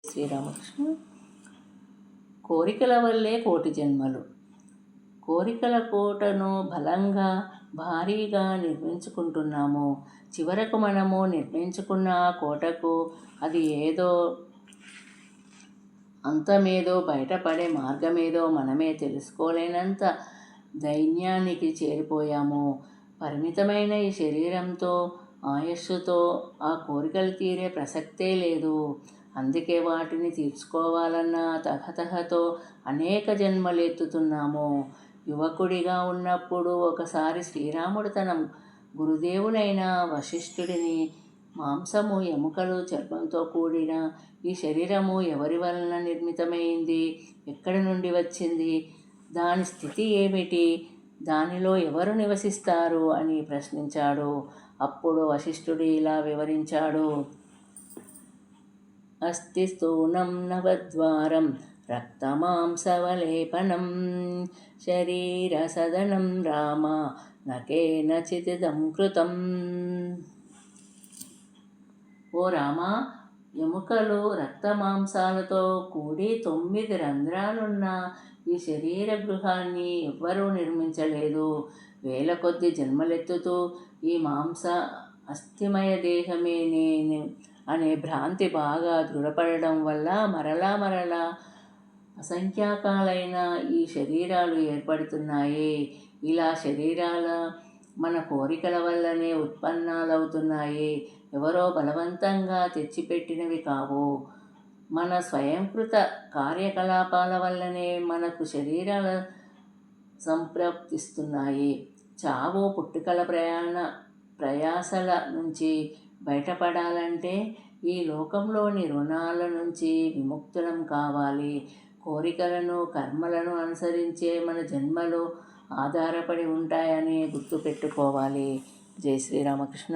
శ్రీరామకృష్ణ. కోరికల వల్లే కోటి జన్మలు. కోరికల కోటను బలంగా భారీగా నిర్మించుకుంటున్నాము. చివరకు మనము నిర్మించుకున్న ఆ కోటకు అది ఏదో అంతమేదో, బయటపడే మార్గమేదో మనమే తెలుసుకోలేనంత దైన్యానికి చేరిపోయాము. పరిమితమైన ఈ శరీరంతో, ఆయుస్సుతో ఆ కోరికలు తీరే ప్రసక్తే లేదు. అందుకే వాటిని తీర్చుకోవాలన్న తహతహతో అనేక జన్మలు ఎత్తుతున్నాము. యువకుడిగా ఉన్నప్పుడు ఒకసారి శ్రీరాముడు తన గురుదేవులైన వశిష్ఠుడిని, మాంసము, ఎముకలు, చర్మంతో కూడిన ఈ శరీరము ఎవరి వలన నిర్మితమైంది, ఎక్కడి నుండి వచ్చింది, దాని స్థితి ఏమిటి, దానిలో ఎవరు నివసిస్తారు అని ప్రశ్నించాడు. అప్పుడు వశిష్ఠుడు ఇలా వివరించాడు. అస్తి స్థూణం నవద్వారం రక్తమాంసవలేపనం శరీర సదనం రామ నకేనచిదిదం కృతం. ఓ రామా, ఎముకలు, రక్తమాంసాలతో కూడి 9 రంధ్రాలున్న ఈ శరీర గృహాన్ని ఎవ్వరూ నిర్మించలేదు. వేల కొద్ది జన్మలెత్తుతూ ఈ మాంస అస్థిమయ దేహమే నేను అనే భ్రాంతి బాగా దృఢపడడం వల్ల మరలా అసంఖ్యాకాలైన ఈ శరీరాలు ఏర్పడుతున్నాయి. ఇలా శరీరాల మన కోరికల వల్లనే ఉత్పన్నాలవుతున్నాయి. ఎవరో బలవంతంగా తెచ్చిపెట్టినవి కావు. మన స్వయంకృత కార్యకలాపాల వల్లనే మనకు శరీరాల సంప్రాప్తిస్తున్నాయి. చావు పుట్టుకల ప్రయాసల నుంచి బయటపడాలంటే ఈ లోకంలోని రుణాల నుంచి విముక్తులం కావాలి. కోరికలను, కర్మలను అనుసరించే మన జన్మలు ఆధారపడి ఉంటాయని గుర్తుపెట్టుకోవాలి. జై శ్రీరామకృష్ణ.